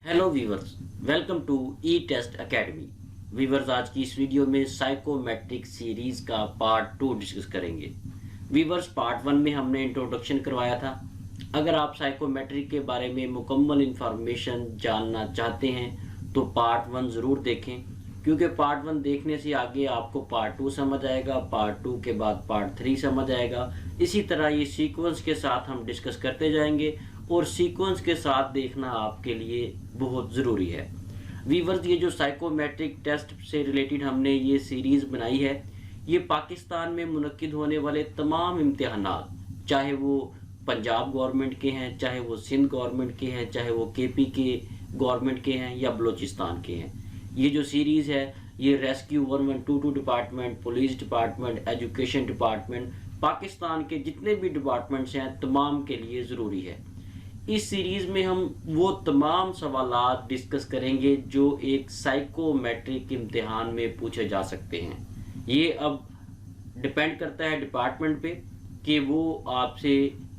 Hello viewers, welcome to E test academy. Viewers, आज की इस वीडियो में साइकोमेट्रिक सीरीज का पार्ट 2 डिस्कस करेंगे। वीवर्स, पार्ट 1 में हमने इंट्रोडक्शन करवाया था। अगर आप साइकोमेट्रिक के बारे में मुकम्मल इंफॉर्मेशन जानना चाहते हैं तो पार्ट 1 ज़रूर देखें, क्योंकि पार्ट 1 देखने से आगे आपको पार्ट 2 समझ आएगा, पार्ट 2 के बाद पार्ट 3 समझ आएगा। इसी तरह ये सीक्वेंस के साथ हम डिस्कस करते जाएंगे और सीक्वेंस के साथ देखना आपके लिए बहुत ज़रूरी है। वीवर्स, ये जो साइकोमेट्रिक टेस्ट से रिलेटेड हमने ये सीरीज़ बनाई है, ये पाकिस्तान में मुनक्किद होने वाले तमाम इम्तिहानात, चाहे वो पंजाब गवर्नमेंट के हैं, चाहे वो सिंध गवर्नमेंट के हैं, चाहे वो केपी के गवर्नमेंट के हैं या बलूचिस्तान के हैं, ये जो सीरीज़ है ये rescue 1122 department, police department, education department, Pakistan के जितने भी डिपार्टमेंट्स हैं तमाम के लिए ज़रूरी है। इस सीरीज़ में हम वो तमाम सवालात डिस्कस करेंगे जो एक साइकोमेट्रिक इम्तिहान में पूछे जा सकते हैं। ये अब डिपेंड करता है डिपार्टमेंट पे कि वो आपसे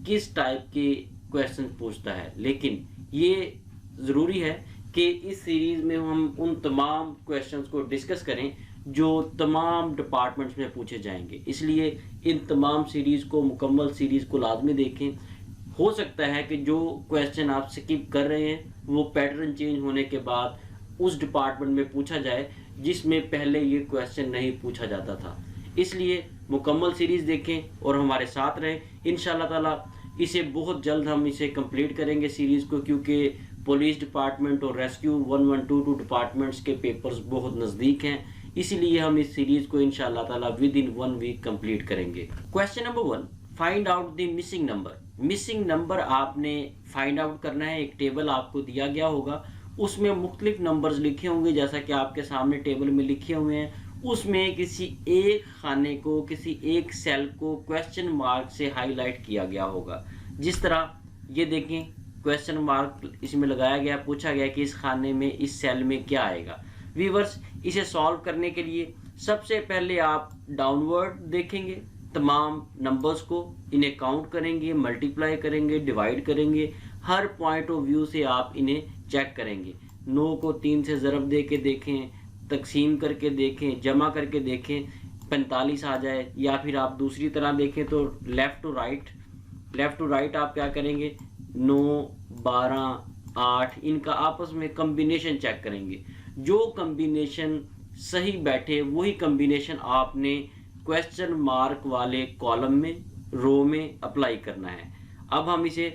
किस टाइप के क्वेश्चन पूछता है, लेकिन ये ज़रूरी है कि इस सीरीज़ में हम उन तमाम क्वेश्चंस को डिस्कस करें जो तमाम डिपार्टमेंट्स में पूछे जाएंगे। इसलिए इन तमाम सीरीज़ को, मुकम्मल सीरीज़ को लाजमी देखें। हो सकता है कि जो क्वेश्चन आप स्किप कर रहे हैं वो पैटर्न चेंज होने के बाद उस डिपार्टमेंट में पूछा जाए जिसमें पहले ये क्वेश्चन नहीं पूछा जाता था। इसलिए मुकम्मल सीरीज़ देखें और हमारे साथ रहें। इंशाल्लाह ताला इसे बहुत जल्द हम इसे कंप्लीट करेंगे सीरीज़ को, क्योंकि पुलिस डिपार्टमेंट और रेस्क्यू 1122 डिपार्टमेंट्स के पेपर्स बहुत नज़दीक हैं। इसीलिए हम इस सीरीज़ को इंशाल्लाह ताला विद इन 1 वीक कंप्लीट करेंगे। Question number 1, find out the missing number. Missing number आपने फाइंड आउट करना है। एक टेबल आपको दिया गया होगा, उसमें मुख्तलिफ नंबर्स लिखे होंगे जैसा कि आपके सामने टेबल में लिखे हुए हैं। उसमें किसी एक खाने को, किसी एक सेल को क्वेश्चन मार्क से हाईलाइट किया गया होगा। जिस तरह ये देखें, क्वेश्चन मार्क इसमें लगाया गया, पूछा गया कि इस खाने में, इस सेल में क्या आएगा। व्यूअर्स, इसे सॉल्व करने के लिए सबसे पहले आप डाउनवर्ड देखेंगे तमाम नंबर्स को, इन्हें काउंट करेंगे, मल्टीप्लाई करेंगे, डिवाइड करेंगे। हर पॉइंट ऑफ व्यू से आप इन्हें चेक करेंगे। 9 को 3 से ज़रब दे के देखें, तकसीम करके देखें, जमा करके देखें, 45 आ जाए। या फिर आप दूसरी तरह देखें तो लेफ़्ट टू राइट आप क्या करेंगे, 9, 12, 8, इनका आपस में कम्बिनेशन चेक करेंगे। जो कम्बिनेशन सही बैठे वही कम्बिनेशन आपने क्वेश्चन मार्क वाले कॉलम में, रो में अप्लाई करना है। अब हम इसे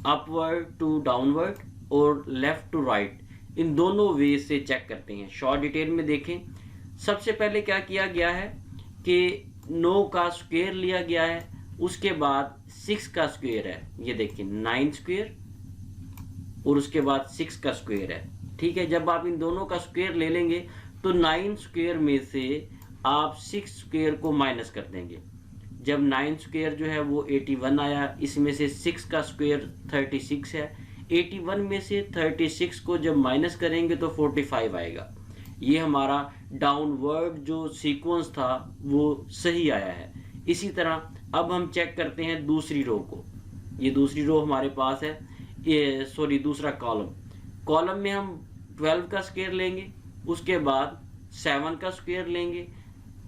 अपवर्ड टू डाउनवर्ड और लेफ्ट टू राइट, इन दोनों वे से चेक करते हैं। शॉर्ट डिटेल में देखें। सबसे पहले क्या किया गया है कि 9 का स्क्वायर लिया गया है, उसके बाद 6 का स्क्वायर है। ये देखिए 9 स्क्वायर और उसके बाद 6 का स्क्वायर है। ठीक है, जब आप इन दोनों का स्क्वायर ले लेंगे तो 9 स्क्वायर में से आप 6 स्क्वायर को माइनस कर देंगे। जब 9 स्क्वायर जो है वो 81 आया, इसमें से 6 का स्क्वायर 36 है। 81 में से 36 को जब माइनस करेंगे तो 45 आएगा। ये हमारा डाउनवर्ड जो सीक्वेंस था वो सही आया है। इसी तरह अब हम चेक करते हैं दूसरी रो को। ये दूसरी रो हमारे पास है, ये सॉरी दूसरा कॉलम में हम 12 का स्क्वायर लेंगे, उसके बाद 7 का स्क्वायर लेंगे।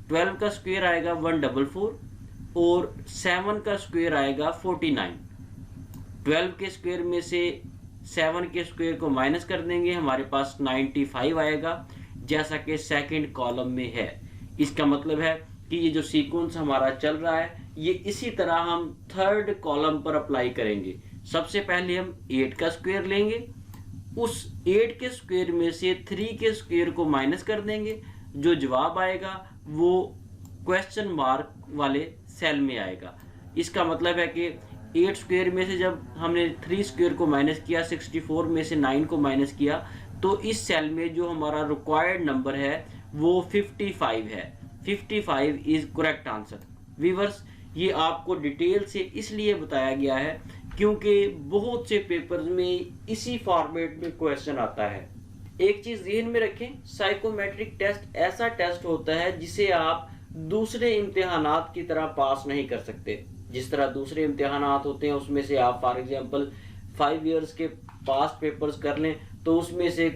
12 का स्क्वायर आएगा 144 और 7 का स्क्वायर आएगा 49। 12 के स्क्वायर में से 7 के स्क्वायर को माइनस कर देंगे, हमारे पास 95 आएगा, जैसा कि सेकंड कॉलम में है। इसका मतलब है कि ये जो सीक्वेंस हमारा चल रहा है ये इसी तरह हम थर्ड कॉलम पर अप्लाई करेंगे। सबसे पहले हम 8 का स्क्वायर लेंगे, उस 8 के स्क्वायर में से 3 के स्क्वायर को माइनस कर देंगे। जो जवाब आएगा वो क्वेश्चन मार्क वाले सेल में आएगा। इसका मतलब है कि 8 स्क्वायर में से जब हमने 3 स्क्वायर को माइनस किया, 64 में से 9 को माइनस किया, तो इस सेल में जो हमारा रिक्वायर्ड नंबर है वो 55 है। 55 इज करेक्ट आंसर। व्यूअर्स, ये आपको डिटेल से इसलिए बताया गया है क्योंकि बहुत से पेपर्स में इसी फॉर्मेट में क्वेश्चन आता है। एक चीज ध्यान में रखें, साइकोमेट्रिक टेस्ट ऐसा टेस्ट होता है जिसे आप दूसरे इम्तिहानात की तरह पास नहीं कर सकते। जिस तरह दूसरे इम्तिहानात होते हैं उसमें से आप फॉर एग्जांपल 5 इयर्स के पास्ट पेपर्स कर लें तो उसमें से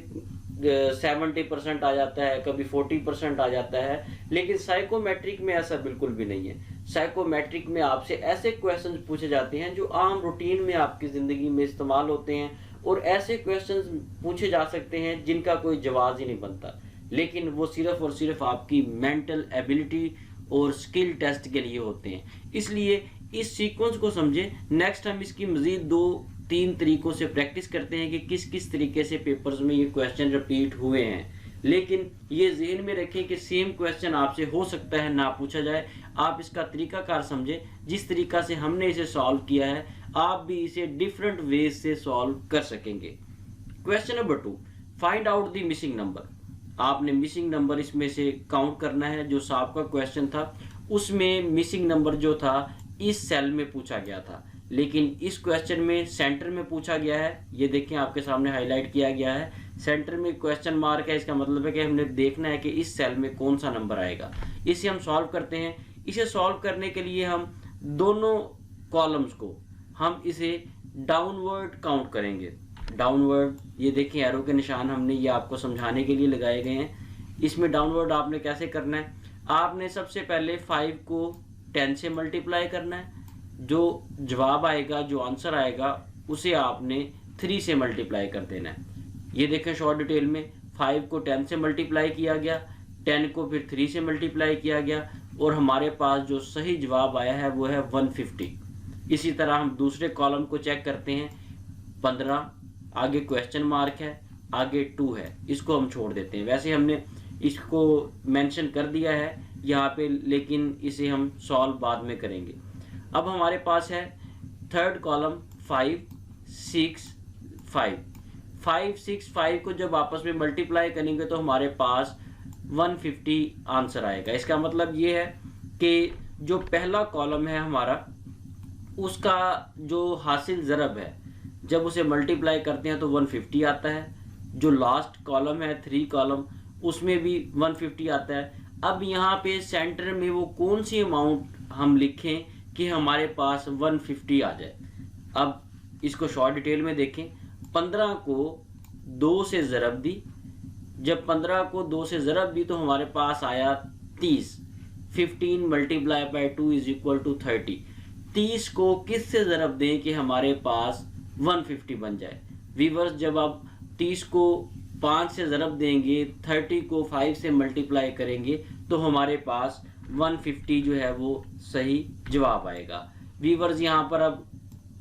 70% आ जाता है, कभी 40% आ जाता है। लेकिन साइकोमेट्रिक में ऐसा बिल्कुल भी नहीं है। साइकोमेट्रिक में आपसे ऐसे क्वेश्चंस पूछे जाते हैं जो आम रूटीन में आपकी ज़िंदगी में इस्तेमाल होते हैं, और ऐसे क्वेश्चंस पूछे जा सकते हैं जिनका कोई जवाब ही नहीं बनता, लेकिन वो सिर्फ और सिर्फ आपकी मेंटल एबिलिटी और स्किल टेस्ट के लिए होते हैं। इसलिए इस सीक्वेंस को समझें। नेक्स्ट हम इसकी मज़ीद 2-3 तरीकों से प्रैक्टिस करते हैं कि किस किस तरीके से पेपर्स में ये क्वेश्चन रिपीट हुए हैं। लेकिन ये ज़हन में रखें कि सेम क्वेश्चन आपसे हो सकता है ना पूछा जाए। आप इसका तरीकाकार समझें। जिस तरीका से हमने इसे सॉल्व किया है, आप भी इसे डिफरेंट वेज से सॉल्व कर सकेंगे। Question number 2, find out the missing number. आपने मिसिंग नंबर इसमें से काउंट करना है। जो साहब का क्वेश्चन था उसमें मिसिंग नंबर जो था इस सेल में पूछा गया था, लेकिन इस क्वेश्चन में सेंटर में पूछा गया है। ये देखें, आपके सामने हाईलाइट किया गया है, सेंटर में क्वेश्चन मार्क है। इसका मतलब है कि हमने देखना है कि इस सेल में कौन सा नंबर आएगा। इसे हम सॉल्व करते हैं। इसे सॉल्व करने के लिए हम दोनों कॉलम्स को हम इसे डाउनवर्ड काउंट करेंगे। डाउनवर्ड, ये देखें एरो के निशान हमने ये आपको समझाने के लिए लगाए गए हैं। इसमें डाउनवर्ड आपने कैसे करना है, आपने सबसे पहले 5 को 10 से मल्टीप्लाई करना है। जो जवाब आएगा, जो आंसर आएगा, उसे आपने 3 से मल्टीप्लाई कर देना है। ये देखें शॉर्ट डिटेल में 5 को 10 से मल्टीप्लाई किया गया, 10 को फिर 3 से मल्टीप्लाई किया गया, और हमारे पास जो सही जवाब आया है वो है 150। इसी तरह हम दूसरे कॉलम को चेक करते हैं। 15, आगे क्वेश्चन मार्क है, आगे 2 है, इसको हम छोड़ देते हैं। वैसे हमने इसको मेंशन कर दिया है यहाँ पे, लेकिन इसे हम सॉल्व बाद में करेंगे। अब हमारे पास है थर्ड कॉलम 5, 6, 5। 5, 6, 5 को जब आपस में मल्टीप्लाई करेंगे तो हमारे पास 150 आंसर आएगा। इसका मतलब ये है कि जो पहला कॉलम है हमारा, उसका जो हासिल ज़रब है, जब उसे मल्टीप्लाई करते हैं तो 150 आता है। जो लास्ट कॉलम है 3 कॉलम, उसमें भी 150 आता है। अब यहाँ पे सेंटर में वो कौन सी अमाउंट हम लिखें कि हमारे पास 150 आ जाए। अब इसको शॉर्ट डिटेल में देखें। 15 को 2 से ज़रब दी, जब 15 को 2 से ज़रब दी तो हमारे पास आया 30। 15 multiply by 2 is equal to 30। 30 को किस से ज़रब दें कि हमारे पास 150 बन जाए। वीवर्स, जब आप 30 को 5 से ज़रब देंगे, 30 को 5 से मल्टीप्लाई करेंगे तो हमारे पास 150 जो है वो सही जवाब आएगा। वीवर्स, यहाँ पर अब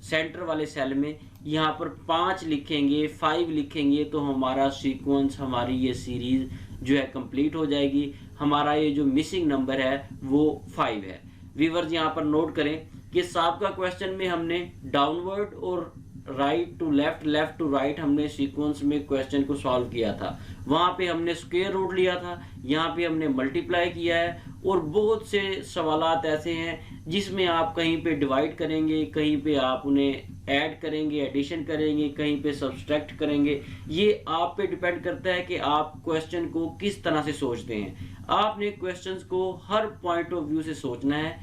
सेंटर वाले सेल में यहाँ पर 5 लिखेंगे, 5 लिखेंगे तो हमारा सीक्वेंस, हमारी ये सीरीज जो है कंप्लीट हो जाएगी। हमारा ये जो मिसिंग नंबर है वो 5 है। वीवर्स, यहाँ पर नोट करें कि साहब का क्वेश्चन में हमने डाउनवर्ड और right to left, left to right हमने सीक्वेंस में क्वेश्चन को सॉल्व किया था। वहाँ पे हमने स्क्वायर रूट लिया था, यहाँ पे हमने मल्टीप्लाई किया है। और बहुत से सवालात ऐसे हैं जिसमें आप कहीं पे डिवाइड करेंगे, कहीं पे आप उन्हें ऐड करेंगे, एडिशन करेंगे, कहीं पे सब्सट्रैक्ट करेंगे। ये आप पे डिपेंड करता है कि आप क्वेश्चन को किस तरह से सोचते हैं। आपने क्वेश्चंस को हर पॉइंट ऑफ व्यू से सोचना है,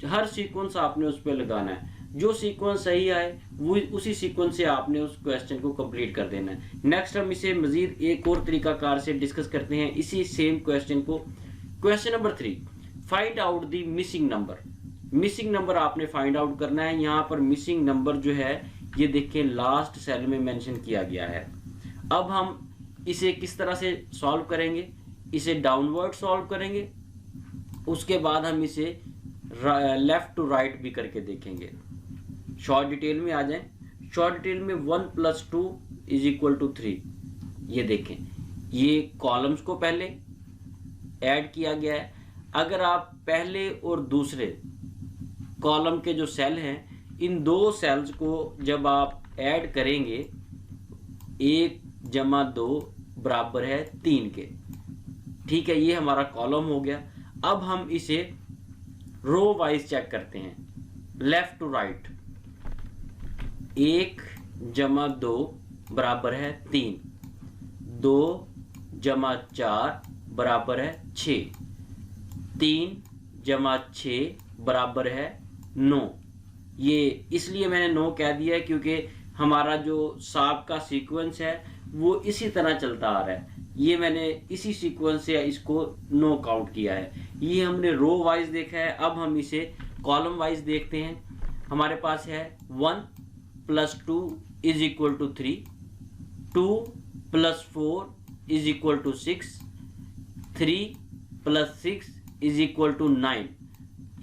हर सीक्वेंस आपने उस पर लगाना है। जो सीक्वेंस सही आए वो उसी सीक्वेंस से आपने उस क्वेश्चन को कंप्लीट कर देना है। नेक्स्ट हम इसे मजीद एक और तरीकाकार से डिस्कस करते हैं इसी सेम क्वेश्चन को। Question number 3, find out the missing number. Missing number आपने फाइंड आउट करना है। यहाँ पर मिसिंग नंबर जो है ये देखें लास्ट सेल में मेंशन किया गया है। अब हम इसे किस तरह से सॉल्व करेंगे, इसे डाउनवर्ड सॉल्व करेंगे, उसके बाद हम इसे लेफ्ट टू राइट भी करके देखेंगे। शॉर्ट डिटेल में आ जाएं। शॉर्ट डिटेल में 1 + 2 = 3। ये देखें, ये कॉलम्स को पहले ऐड किया गया है। अगर आप पहले और दूसरे कॉलम के जो सेल हैं, इन दो सेल्स को जब आप ऐड करेंगे, 1 + 2 = 3 के। ठीक है, ये हमारा कॉलम हो गया। अब हम इसे रो वाइज चेक करते हैं, लेफ्ट टू राइट। 1 + 2 = 3, 2 + 4 = 6, 3 + 6 = 9। ये इसलिए मैंने 9 कह दिया है क्योंकि हमारा जो साहब का सीक्वेंस है वो इसी तरह चलता आ रहा है। ये मैंने इसी सीक्वेंस से इसको नो काउंट किया है। ये हमने रो वाइज देखा है। अब हम इसे कॉलम वाइज देखते हैं। हमारे पास है 1 + 2 = 3, 2 + 4 = 6, 3 + 6 = 9।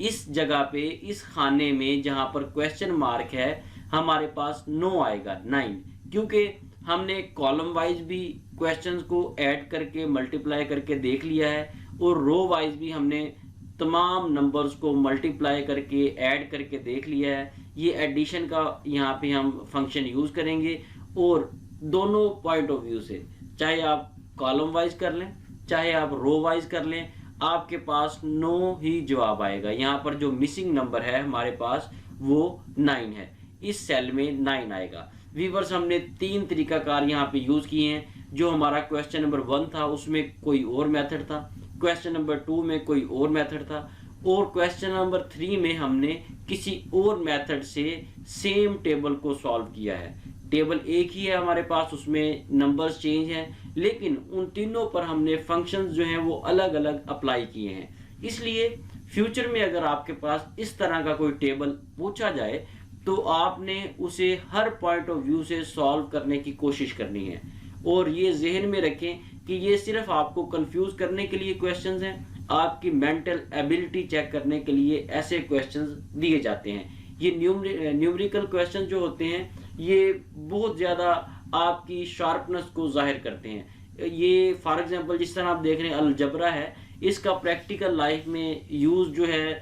इस जगह पे, इस खाने में जहां पर क्वेश्चन मार्क है, हमारे पास 9 आएगा, 9, क्योंकि हमने कॉलम वाइज भी क्वेश्चंस को ऐड करके मल्टीप्लाई करके देख लिया है और रो वाइज भी हमने तमाम नंबर्स को मल्टीप्लाई करके ऐड करके देख लिया है। ये एडिशन का यहाँ पे हम फंक्शन यूज करेंगे और दोनों पॉइंट ऑफ व्यू से, चाहे आप कॉलम वाइज कर लें चाहे आप रो वाइज कर लें, आपके पास 9 ही जवाब आएगा। यहाँ पर जो मिसिंग नंबर है हमारे पास वो 9 है। इस सेल में 9 आएगा। व्यूअर्स, हमने 3 तरीकाकार यहाँ पे यूज किए हैं। जो हमारा क्वेश्चन नंबर 1 था उसमें कोई और मेथड था, क्वेश्चन नंबर 2 में कोई और मेथड था और क्वेश्चन नंबर 3 में हमने किसी और मेथड से सेम टेबल को सॉल्व किया है। टेबल एक ही है हमारे पास, उसमें नंबर्स चेंज हैं, लेकिन उन तीनों पर हमने फंक्शंस जो हैं वो अलग अलग अप्लाई किए हैं। इसलिए फ्यूचर में अगर आपके पास इस तरह का कोई टेबल पूछा जाए तो आपने उसे हर पॉइंट ऑफ व्यू से सॉल्व करने की कोशिश करनी है। और ये जहन में रखें कि ये सिर्फ आपको कंफ्यूज करने के लिए क्वेश्चंस हैं। आपकी मेंटल एबिलिटी चेक करने के लिए ऐसे क्वेश्चंस दिए जाते हैं। ये न्यूमेरिकल क्वेश्चन जो होते हैं ये बहुत ज़्यादा आपकी शार्पनेस को जाहिर करते हैं। ये फॉर एग्जांपल जिस तरह आप देख रहे हैं अलजबरा है, इसका प्रैक्टिकल लाइफ में यूज़ जो है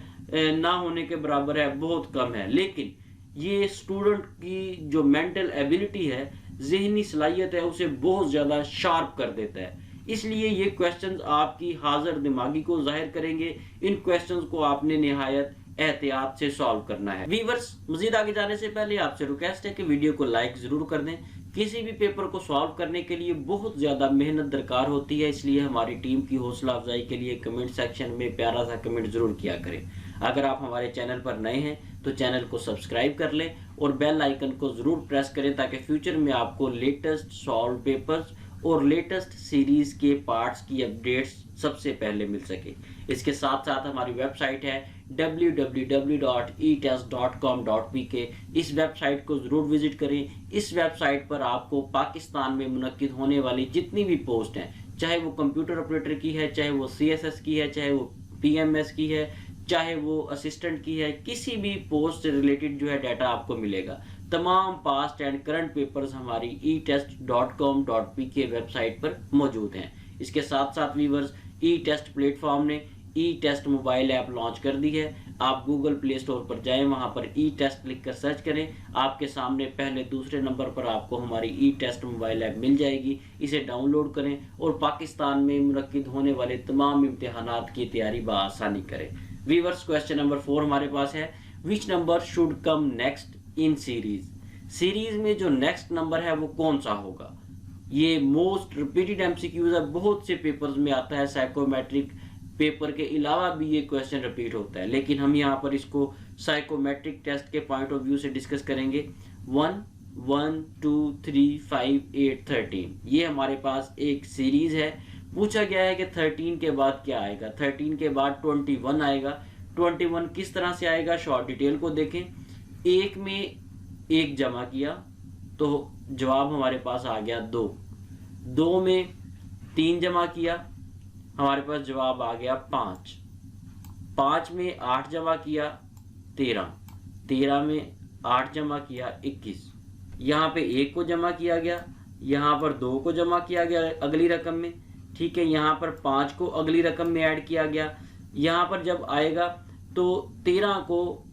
ना होने के बराबर है, बहुत कम है। लेकिन ये स्टूडेंट की जो मेंटल एबिलिटी है, जहनी सलाहियत है, उसे बहुत ज़्यादा शार्प कर देता है। इसलिए ये क्वेश्चंस आपकी हाजिर दिमागी को जाहिर करेंगे। इन क्वेश्चंस को आपने निहायत एहतियात से सॉल्व करना है। व्यूअर्स, मजीद आगे जाने से पहले आपसे रिक्वेस्ट है कि वीडियो को लाइक जरूर कर दें। किसी भी पेपर को सॉल्व करने के लिए बहुत ज़्यादा मेहनत दरकार होती है, इसलिए हमारी टीम की हौसला अफजाई के लिए कमेंट सेक्शन में प्यारा सा कमेंट जरूर किया करें। अगर आप हमारे चैनल पर नए हैं तो चैनल को सब्सक्राइब कर लें और बेल आइकन को ज़रूर प्रेस करें ताकि फ्यूचर में आपको लेटेस्ट सॉल्व पेपर्स और लेटेस्ट सीरीज़ के पार्ट्स की अपडेट्स सबसे पहले मिल सके। इसके साथ साथ हमारी वेबसाइट है www.etest.com.pk। इस वेबसाइट को ज़रूर विजिट करें। इस वेबसाइट पर आपको पाकिस्तान में मुनक्किद होने वाली जितनी भी पोस्ट हैं, चाहे वो कंप्यूटर ऑपरेटर की है, चाहे वो CSS की है, चाहे वो PMS की है, चाहे वो असिस्टेंट की है, किसी भी पोस्ट से रिलेटेड जो है डाटा आपको मिलेगा। तमाम पास्ट एंड करंट पेपर्स हमारी etest.com.pk वेबसाइट पर मौजूद हैं। इसके साथ साथ व्यूअर्स, ई-टेस्ट प्लेटफॉर्म ने ई-टेस्ट मोबाइल ऐप लॉन्च कर दी है। आप गूगल प्ले स्टोर पर जाएं, वहां पर ई-टेस्ट लिख कर सर्च करें, आपके सामने पहले दूसरे नंबर पर आपको हमारी ई-टेस्ट मोबाइल ऐप मिल जाएगी। इसे डाउनलोड करें और पाकिस्तान में मुनक्किद होने वाले तमाम इम्तिहानात की तैयारी बआसानी करें। व्यूअर्स, क्वेश्चन नंबर 4 हमारे पास है, which number should come next in series में जो नेक्स्ट नंबर है वो कौन सा होगा। ये मोस्ट रिपीटेड MCQs है, बहुत से पेपर्स में आता है। साइकोमेट्रिक पेपर के अलावा भी ये क्वेश्चन रिपीट होता है, लेकिन हम यहाँ पर इसको साइकोमेट्रिक टेस्ट के पॉइंट ऑफ व्यू से डिस्कस करेंगे। 1, 1, 2, 3, 5, 8, 13 ये हमारे पास एक सीरीज है। पूछा गया है कि 13 के बाद क्या आएगा। 13 के बाद 21 आएगा। 21 किस तरह से आएगा, शॉर्ट डिटेल को देखें। एक में 1 जमा किया तो जवाब हमारे पास आ गया 2। 2 में 3 जमा किया, हमारे पास जवाब आ गया 5। 5 में 8 जमा किया 13। 13 में 8 जमा किया 21। यहाँ पे 1 को जमा किया गया, यहाँ पर 2 को जमा किया गया अगली रकम में, ठीक है। यहाँ पर 5 को अगली रकम में ऐड किया गया। यहाँ पर जब आएगा तो 13 को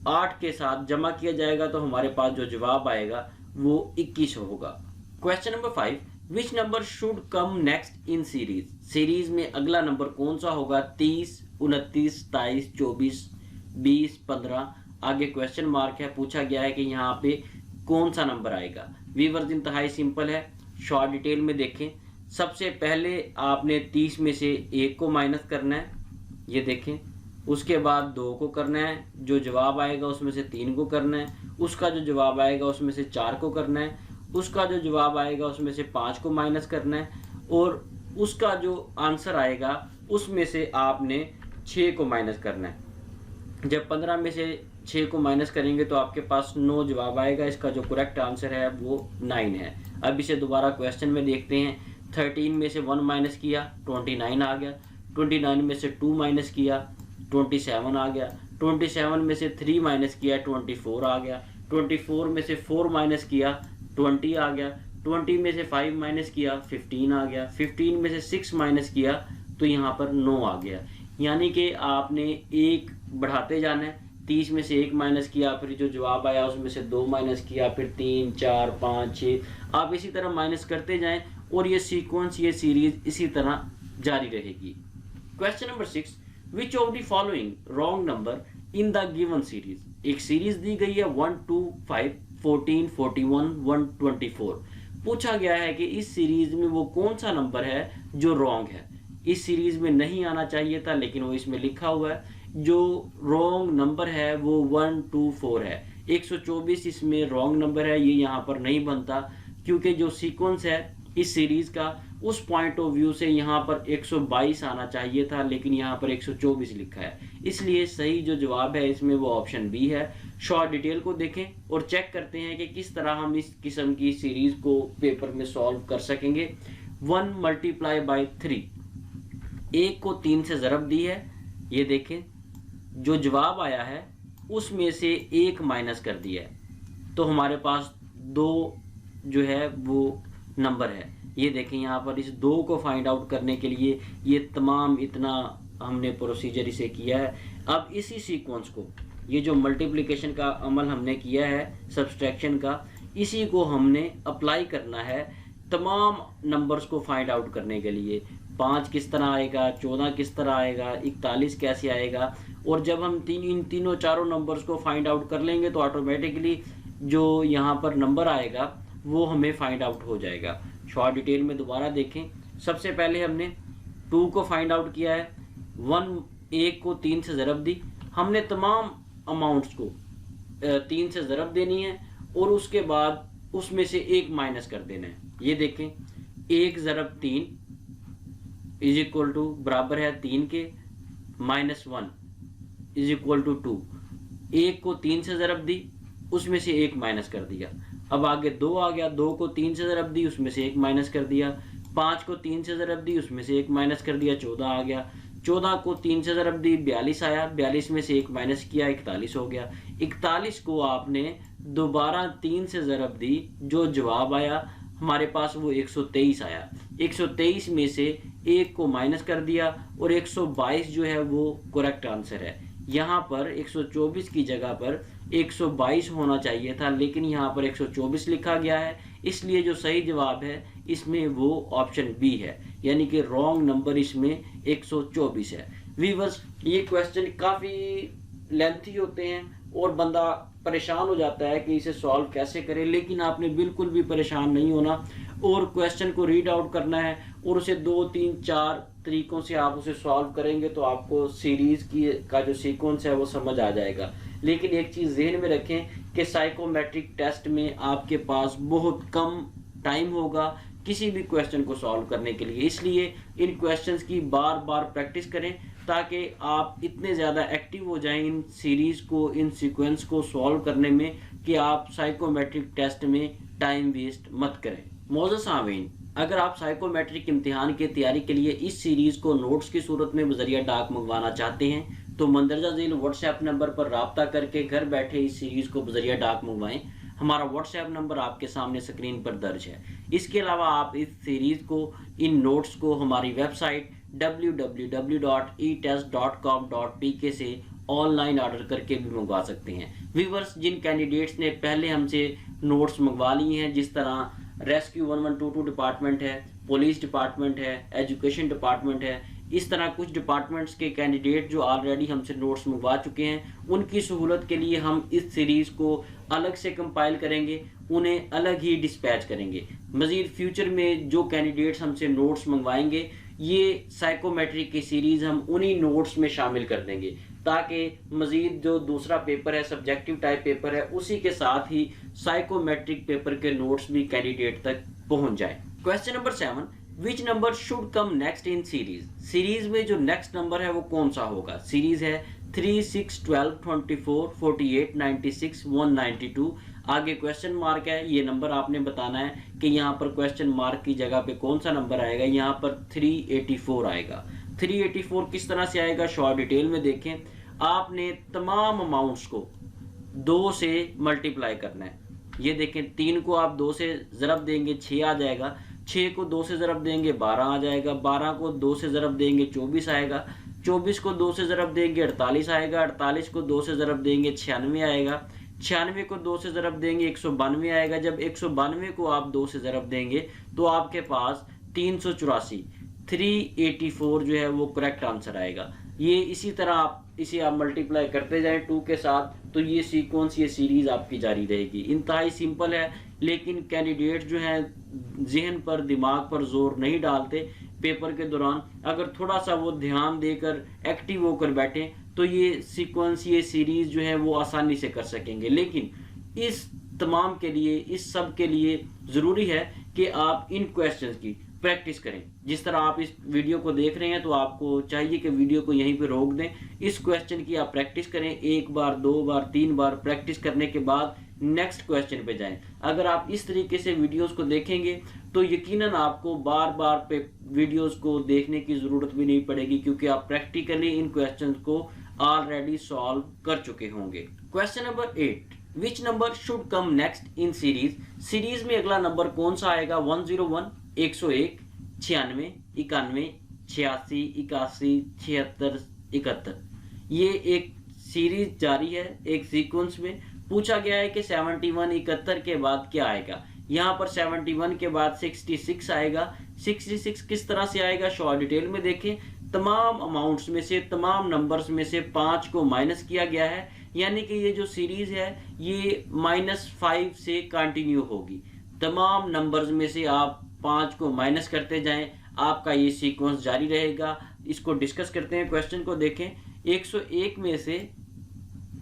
8 के साथ जमा किया जाएगा तो हमारे पास जो जवाब आएगा वो 21 होगा। Question number 5, which number should come next in series में अगला नंबर कौन सा होगा। 30, 29, 27, 24, 20, 15 आगे क्वेश्चन मार्क है। पूछा गया है कि यहाँ पे कौन सा नंबर आएगा। व्यूअर्स, इंतहाई सिंपल है, शॉर्ट डिटेल में देखें। सबसे पहले आपने 30 में से 1 को माइनस करना है, ये देखें। उसके बाद 2 को करना है, जो जवाब आएगा उसमें से 3 को करना है, उसका जो जवाब आएगा उसमें से 4 को करना है, उसका जो जवाब आएगा उसमें से 5 को माइनस करना है, और उसका जो आंसर आएगा उसमें से आपने 6 को माइनस करना है। जब 15 में से 6 को माइनस करेंगे तो आपके पास 9 जवाब आएगा। इसका जो करेक्ट आंसर है वो 9 है। अब इसे दोबारा क्वेश्चन में देखते हैं। 13 में से 1 माइनस किया, 29 आ गया। 29 में से 2 माइनस किया, 27 आ गया। 27 में से 3 माइनस किया, 24 आ गया। 24 में से 4 माइनस किया, 20 आ गया। 20 में से 5 माइनस किया, 15 आ गया। 15 में से 6 माइनस किया तो यहाँ पर 9 आ गया। यानी कि आपने एक बढ़ाते जाना है। 30 में से 1 माइनस किया, फिर जो जवाब आया उसमें से 2 माइनस किया, फिर 3, 4, 5, 6, आप इसी तरह माइनस करते जाएं और ये सीक्वेंस, ये सीरीज इसी तरह जारी रहेगी। Question number 6, which of the following wrong number in the given series. एक सीरीज दी गई है 1, 2, 5, 14, 41, 124। पूछा गया है कि इस सीरीज में वो कौन सा नंबर है जो रॉन्ग है। इस सीरीज में नहीं आना चाहिए था लेकिन वो इसमें लिखा हुआ है। जो रॉन्ग नंबर है वो 1, 2, 4 है। 124 इसमें रॉन्ग नंबर है, ये यहाँ पर नहीं बनता क्योंकि जो सीक्वेंस है इस सीरीज का उस पॉइंट ऑफ व्यू से यहाँ पर 122 आना चाहिए था, लेकिन यहाँ पर 124 लिखा है। इसलिए सही जो जवाब है इसमें वो ऑप्शन बी है। शॉर्ट डिटेल को देखें और चेक करते हैं कि किस तरह हम इस किस्म की सीरीज को पेपर में सॉल्व कर सकेंगे। 1 मल्टीप्लाई बाई 3, 1 को 3 से ज़रब दी है। ये देखें जो जवाब आया है उसमें से 1 माइनस कर दिया है तो हमारे पास 2 जो है वो नंबर है। ये देखें यहाँ पर इस 2 को फाइंड आउट करने के लिए ये तमाम इतना हमने प्रोसीजर इसे किया है। अब इसी सीक्वेंस को, ये जो मल्टीप्लिकेशन का अमल हमने किया है सब्सट्रैक्शन का, इसी को हमने अप्लाई करना है तमाम नंबर्स को फाइंड आउट करने के लिए। 5 किस तरह आएगा, 14 किस तरह आएगा, 41 कैसे आएगा। और जब हम इन तीनों चारों नंबर्स को फाइंड आउट कर लेंगे तो ऑटोमेटिकली जो यहाँ पर नंबर आएगा वो हमें फाइंड आउट हो जाएगा। शॉर्ट डिटेल में दोबारा देखें। सबसे पहले हमने 2 को फाइंड आउट किया है। 1 को 3 से ज़रब दी। हमने तमाम अमाउंट्स को 3 से ज़रब देनी है और उसके बाद उसमें से 1 माइनस कर देना है। ये देखें 1 ज़रब 3 इज इक्वल टू बराबर है 3 के, -1 इज इक्वल टू 2। 1 को 3 से ज़रब दी, उसमें से 1 माइनस कर दिया। अब आगे 2 आ गया, 2 को 3 से ज़रब दी, उसमें से 1 माइनस कर दिया। 5 को 3 से ज़रब दी, उसमें से 1 माइनस कर दिया, 14 आ गया। 14 को 3 से ज़रब दी, 42 आया, 42 में से 1 माइनस किया, 41 हो गया। 41 को आपने दोबारा 3 से ज़रब दी, जो जवाब आया हमारे पास वो 123 आया। 123 में से 1 को माइनस कर दिया और 122 जो है वो करेक्ट आंसर है। यहाँ पर 124 की जगह पर 122 होना चाहिए था, लेकिन यहाँ पर 124 लिखा गया है। इसलिए जो सही जवाब है इसमें वो ऑप्शन बी है, यानी कि रॉन्ग नंबर इसमें 124 है। व्यूअर्स, ये क्वेश्चन काफ़ी लेंथी होते हैं और बंदा परेशान हो जाता है कि इसे सॉल्व कैसे करें, लेकिन आपने बिल्कुल भी परेशान नहीं होना और क्वेश्चन को रीड आउट करना है और उसे 2, 3, 4 तरीकों से आप उसे सॉल्व करेंगे तो आपको सीरीज का जो सीक्वेंस है वो समझ आ जाएगा। लेकिन एक चीज़ जहन में रखें कि साइकोमेट्रिक टेस्ट में आपके पास बहुत कम टाइम होगा किसी भी क्वेश्चन को सॉल्व करने के लिए, इसलिए इन क्वेश्चंस की बार बार प्रैक्टिस करें ताकि आप इतने ज़्यादा एक्टिव हो जाएं इन सीरीज़ को, इन सीक्वेंस को सॉल्व करने में कि आप साइकोमेट्रिक टेस्ट में टाइम वेस्ट मत करें। मोअज़्ज़ज़ सामीन, अगर आप साइकोमेट्रिक इम्तिहान की तैयारी के लिए इस सीरीज़ को नोट्स की सूरत में बज़रिया डाक मंगवाना चाहते हैं तो मंदरजा झील व्हाट्सएप नंबर पर राब्ता करके घर बैठे इस सीरीज़ को बज़रिया डाक मंगवाएं। हमारा व्हाट्सएप नंबर आपके सामने स्क्रीन पर दर्ज है। इसके अलावा आप इस सीरीज़ को, इन नोट्स को हमारी वेबसाइट www.etest.com.pk से ऑनलाइन ऑर्डर करके भी मंगवा सकते हैं। व्यूअर्स, जिन कैंडिडेट्स ने पहले हमसे नोट्स मंगवा लिए हैं, जिस तरह रेस्क्यू 1122 डिपार्टमेंट है, पुलिस डिपार्टमेंट है, एजुकेशन डिपार्टमेंट है, इस तरह कुछ डिपार्टमेंट्स के कैंडिडेट जो ऑलरेडी हमसे नोट्स मंगवा चुके हैं, उनकी सहूलत के लिए हम इस सीरीज़ को अलग से कंपाइल करेंगे, उन्हें अलग ही डिस्पैच करेंगे। मज़ीद फ्यूचर में जो कैंडिडेट्स हमसे नोट्स मंगवाएंगे, ये साइकोमेट्रिक की सीरीज़ हम उन्हीं नोट्स में शामिल कर देंगे ताकि मज़ीद जो दूसरा पेपर है सब्जेक्टिव टाइप पेपर है उसी के साथ ही साइकोमेट्रिक पेपर के नोट्स भी कैंडिडेट तक पहुंच जाए। Question number 7, which number should come next in series. Series में जो नेक्स्ट नंबर है वो कौन सा होगा। सीरीज है 3, 6, 12, 24, 48, 96, 192। आगे क्वेश्चन मार्क है, ये नंबर आपने बताना है कि यहाँ पर क्वेश्चन मार्क की जगह पे कौन सा नंबर आएगा। यहाँ पर 384 आएगा। 384 किस तरह से आएगा, शॉर्ट डिटेल में देखें। आपने तमाम अमाउंट्स को 2 से मल्टीप्लाई करना है। ये देखें, 3 को आप 2 से ज़रब देंगे 6 आ जाएगा, 6 को 2 से ज़रब देंगे 12 आ जाएगा, 12 को 2 से ज़रब देंगे 24 आएगा, 24 को 2 से ज़रब देंगे 48 आएगा, 48 को 2 से ज़रब देंगे 96 आएगा, 96 को 2 से ज़रब देंगे 192 आएगा। जब 192 को आप 2 से ज़रब देंगे तो आपके पास 384 384 जो है वो करेक्ट आंसर आएगा। ये इसी तरह आप इसे आप मल्टीप्लाई करते जाएं 2 के साथ, तो ये सीक्वेंस ये सीरीज आपकी जारी रहेगी। इंतहाई सिंपल है, लेकिन कैंडिडेट जो हैं जहन पर दिमाग पर जोर नहीं डालते पेपर के दौरान। अगर थोड़ा सा वो ध्यान देकर एक्टिव होकर बैठें तो ये सीक्वेंस ये सीरीज जो है वो आसानी से कर सकेंगे। लेकिन इस तमाम के लिए, इस सब के लिए ज़रूरी है कि आप इन क्वेश्चंस की प्रैक्टिस करें। जिस तरह आप इस वीडियो को देख रहे हैं तो आपको चाहिए कि वीडियो को यहीं पे रोक दें, इस क्वेश्चन की आप प्रैक्टिस करें। 1 बार 2 बार 3 बार प्रैक्टिस करने के बाद नेक्स्ट क्वेश्चन पे जाएं। अगर आप इस तरीके से वीडियोस को देखेंगे तो यकीनन आपको बार बार पे वीडियोस को देखने की ज़रूरत भी नहीं पड़ेगी, क्योंकि आप प्रैक्टिकली इन क्वेश्चन को ऑलरेडी सॉल्व कर चुके होंगे। Question number 8, which number should come next in series. Series में अगला नंबर कौन सा आएगा। 101, 101, 96, 91, 86, 81, 76, 71। ये एक सीरीज जारी है, एक सीक्वेंस में पूछा गया है कि 71 71 के बाद क्या आएगा। यहाँ पर 71 के बाद 66 आएगा। 66 किस तरह से आएगा, शॉर्ट डिटेल में देखें। तमाम अमाउंट्स में से, तमाम नंबर्स में से 5 को माइनस किया गया है, यानी कि ये जो सीरीज है ये -5 से कंटिन्यू होगी। तमाम नंबर्स में से आप 5 को माइनस करते जाएं, आपका ये सीक्वेंस जारी रहेगा। इसको डिस्कस करते हैं, क्वेश्चन को देखें। 101 में से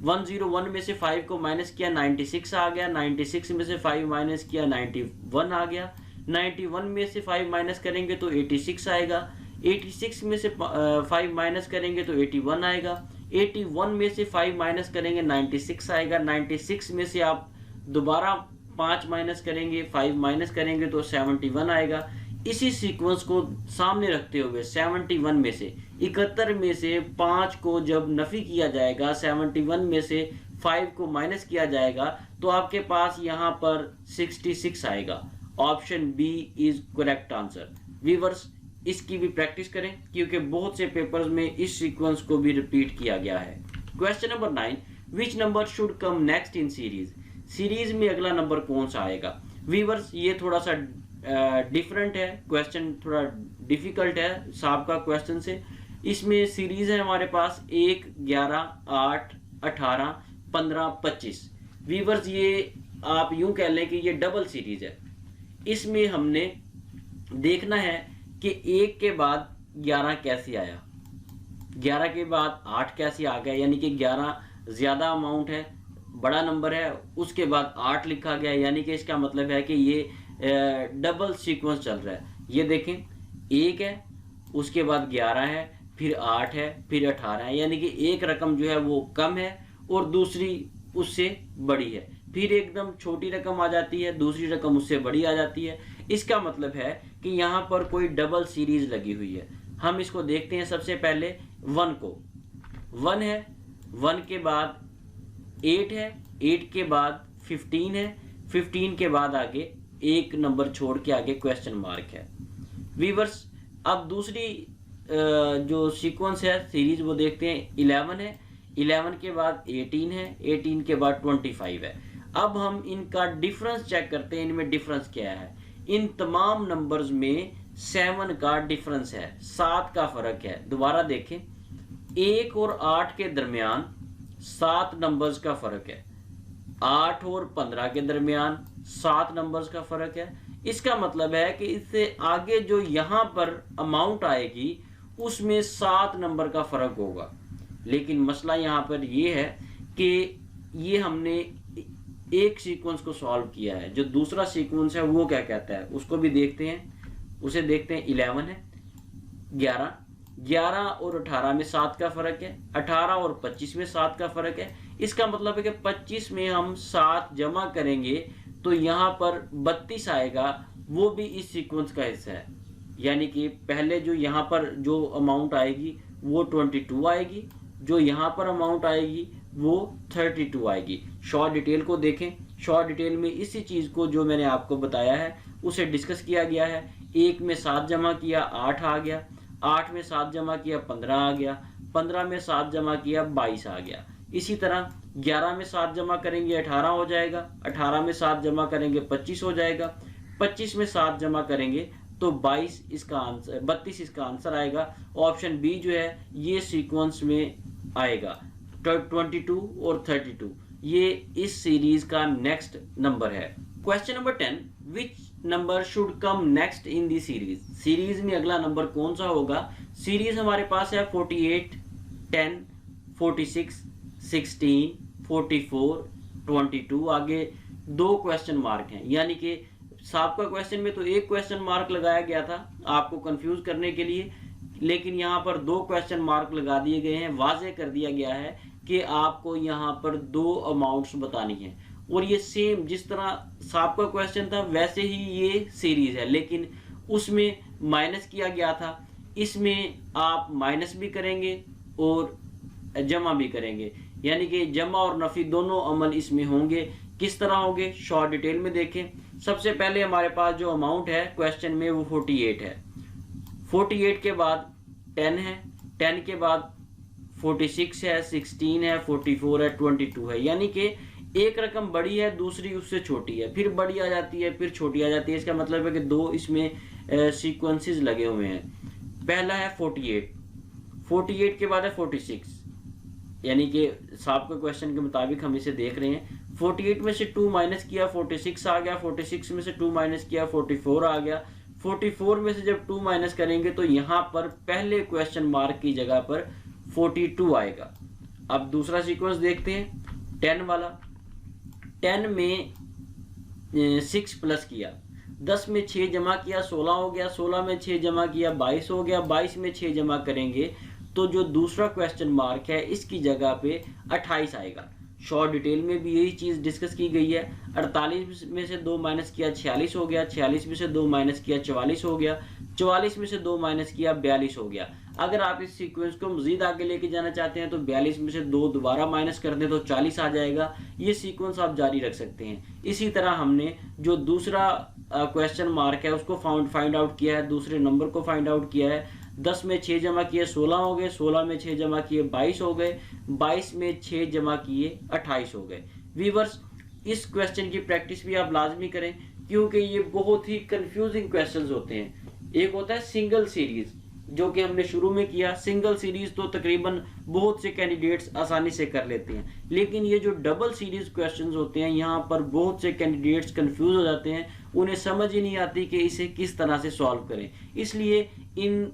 101 में से 5 को माइनस किया 96 आ गया, 96 में से 5 माइनस किया 91 आ गया, 91 में से 5 माइनस करेंगे तो 86 आएगा, 86 में से 5 माइनस करेंगे तो 81 आएगा, 81 में से 5 माइनस करेंगे 96 आएगा, 96 में से आप दोबारा 5 माइनस करेंगे 5 माइनस करेंगे तो 71 आएगा। इसी सीक्वेंस को सामने रखते हुए 71 में से 71 में से 5 को जब नफी किया जाएगा, 71 में से 5 को माइनस किया जाएगा तो आपके पास यहाँ पर 66 आएगा। Option B is correct answer. Viewers, इसकी भी प्रैक्टिस करें क्योंकि बहुत से पेपर्स में इस सीक्वेंस को भी रिपीट किया गया है। Question number 9, which number should come next in series. Series में अगला नंबर कौन सा आएगा। व्यूअर्स, ये थोड़ा सा डिफरेंट है, क्वेश्चन थोड़ा डिफिकल्ट है साहब क्वेश्चन से। इसमें सीरीज है हमारे पास 1, 11, 8, 18, 15, 25। व्यूअर्स, ये आप यूं कह लें कि ये डबल सीरीज है। इसमें हमने देखना है कि 1 के बाद 11 कैसे आया, 11 के बाद 8 कैसे आ गया, यानी कि 11 ज़्यादा अमाउंट है, बड़ा नंबर है, उसके बाद 8 लिखा गया, यानी कि इसका मतलब है कि ये डबल सीक्वेंस चल रहा है। ये देखें, 1 है, उसके बाद 11 है, फिर 8 है, फिर 18 है, यानी कि एक रकम जो है वो कम है और दूसरी उससे बड़ी है, फिर एकदम छोटी रकम आ जाती है, दूसरी रकम उससे बड़ी आ जाती है। इसका मतलब है कि यहाँ पर कोई डबल सीरीज लगी हुई है। हम इसको देखते हैं। सबसे पहले 1 को, 1 है, 1 के बाद 8 है, 8 के बाद 15 है, 15 के बाद आगे एक नंबर छोड़ के आगे क्वेश्चन मार्क है। व्यूअर्स, अब दूसरी जो सीक्वेंस है सीरीज वो देखते हैं। 11 है, 11 के बाद 18 है, 18 के बाद 25 है। अब हम इनका डिफरेंस चेक करते हैं, इनमें डिफरेंस क्या है। इन तमाम नंबर्स में 7 का डिफरेंस है, 7 का फर्क है। दोबारा देखें, 1 और 8 के दरमियान 7 नंबर्स का फर्क है, 8 और 15 के दरमियान 7 नंबर्स का फर्क है। इसका मतलब है कि इससे आगे जो यहाँ पर अमाउंट आएगी उसमें 7 नंबर का फर्क होगा। लेकिन मसला यहाँ पर ये है कि ये हमने एक सीक्वेंस को सॉल्व किया है, जो दूसरा सीक्वेंस है वो क्या कहता है उसको भी देखते हैं। उसे देखते हैं। 11 है, 11 और 18 में 7 का फर्क है, 18 और 25 में 7 का फर्क है। इसका मतलब है कि 25 में हम 7 जमा करेंगे तो यहाँ पर 32 आएगा, वो भी इस सीक्वेंस का हिस्सा है। यानी कि पहले जो यहाँ पर जो अमाउंट आएगी वो 22 आएगी, जो यहाँ पर अमाउंट आएगी वो 32 आएगी। शॉर्ट डिटेल को देखें। शॉर्ट डिटेल में इसी चीज़ को जो मैंने आपको बताया है उसे डिस्कस किया गया है। 1 में 7 जमा किया 8 आ गया, 8 में 7 जमा किया 15 आ गया, 15 में 7 जमा किया 22 आ गया। इसी तरह 11 में 7 जमा करेंगे 18 हो जाएगा, 18 में 7 जमा करेंगे 25 हो जाएगा, 25 में 7 जमा करेंगे तो 22 इसका आंसर, 32 इसका आंसर आएगा। ऑप्शन बी जो है ये सीक्वेंस में आएगा। 22 और 32 ये इस सीरीज का नेक्स्ट नंबर है। Question number 10, which number should come next in the series. Series में अगला नंबर कौन सा होगा। सीरीज हमारे पास है 48, 10, 46, 16, 44, 22। आगे 2 क्वेश्चन मार्क हैं, यानी कि सबका क्वेश्चन में तो एक क्वेश्चन मार्क लगाया गया था आपको कंफ्यूज करने के लिए, लेकिन यहाँ पर 2 क्वेश्चन मार्क लगा दिए गए हैं। वाज़ेह कर दिया गया है कि आपको यहाँ पर 2 अमाउंट्स बतानी है, और ये सेम जिस तरह सबका क्वेश्चन था वैसे ही ये सीरीज है, लेकिन उसमें माइनस किया गया था। इसमें आप माइनस भी करेंगे और जमा भी करेंगे, यानी कि जमा और नफी दोनों अमल इसमें होंगे। किस तरह होंगे शॉर्ट डिटेल में देखें। सबसे पहले हमारे पास जो अमाउंट है क्वेश्चन में वो 48 है। 48 के बाद 10 है, 10 के बाद 46 है, 16 है, 44 है, 22 है। यानी कि एक रकम बड़ी है दूसरी उससे छोटी है, फिर बड़ी आ जाती है फिर छोटी आ जाती है। इसका मतलब है कि 2 इसमें सीक्वेंसेस लगे हुए हैं। पहला है 48, 48 के बाद है 46, यानी कि सबका क्वेश्चन के मुताबिक हम इसे देख रहे हैं। 48 में से 2 माइनस किया 46 आ गया, 46 में से 2 माइनस किया 44 आ गया। 44 में से जब 2 माइनस करेंगे तो यहाँ पर पहले क्वेश्चन मार्क की जगह पर 42 आएगा। अब दूसरा सीक्वेंस देखते हैं 10 वाला। 10 में 6 प्लस किया, 10 में 6 जमा किया 16 हो गया, 16 में 6 जमा किया 22 हो गया, 22 में 6 जमा करेंगे तो जो दूसरा क्वेश्चन मार्क है इसकी जगह पे 28 आएगा। शॉर्ट डिटेल में भी यही चीज़ डिस्कस की गई है। 48 में से 2 माइनस किया 46 हो गया, 46 में से 2 माइनस किया 44 हो गया, 44 में से 2 माइनस किया 42 हो गया। अगर आप इस सीक्वेंस को मजीद आगे लेके जाना चाहते हैं तो 42 में से 2 दोबारा माइनस कर दें तो 40 आ जाएगा। ये सीक्वेंस आप जारी रख सकते हैं। इसी तरह हमने जो दूसरा क्वेश्चन मार्क है उसको फाइंड आउट किया है, दूसरे नंबर को फाइंड आउट किया है। 10 में 6 जमा किए 16 हो गए, 16 में 6 जमा किए 22 हो गए, 22 में 6 जमा किए 28 हो गए। व्यूअर्स, इस क्वेश्चन की प्रैक्टिस भी आप लाजमी करें क्योंकि ये बहुत ही कंफ्यूजिंग क्वेश्चंस होते हैं। एक होता है सिंगल सीरीज जो कि हमने शुरू में किया। सिंगल सीरीज तो तकरीबन बहुत से कैंडिडेट्स आसानी से कर लेते हैं, लेकिन ये जो डबल सीरीज क्वेश्चंस होते हैं यहाँ पर बहुत से कैंडिडेट्स कंफ्यूज हो जाते हैं, उन्हें समझ ही नहीं आती कि इसे किस तरह से सॉल्व करें। इसलिए इन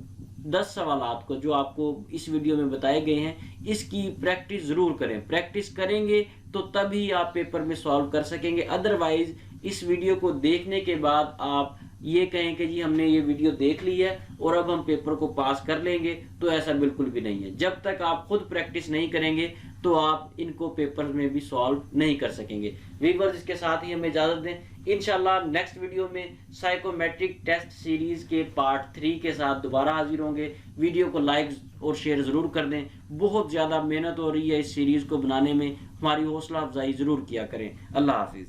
10 सवालात को जो आपको इस वीडियो में बताए गए हैं इसकी प्रैक्टिस ज़रूर करें। प्रैक्टिस करेंगे तो तभी आप पेपर में सॉल्व कर सकेंगे। अदरवाइज इस वीडियो को देखने के बाद आप ये कहें कि जी हमने ये वीडियो देख ली है और अब हम पेपर को पास कर लेंगे, तो ऐसा बिल्कुल भी नहीं है। जब तक आप खुद प्रैक्टिस नहीं करेंगे तो आप इनको पेपर में भी सॉल्व नहीं कर सकेंगे। व्यूअर्स, इसके साथ ही हमें इजाज़त दें। इंशाल्लाह नेक्स्ट वीडियो में साइकोमेट्रिक टेस्ट सीरीज के पार्ट 3 के साथ दोबारा हाजिर होंगे। वीडियो को लाइक और शेयर ज़रूर कर दें। बहुत ज़्यादा मेहनत हो रही है इस सीरीज़ को बनाने में, हमारी हौसला अफजाई ज़रूर किया करें। अल्लाह हाफिज़।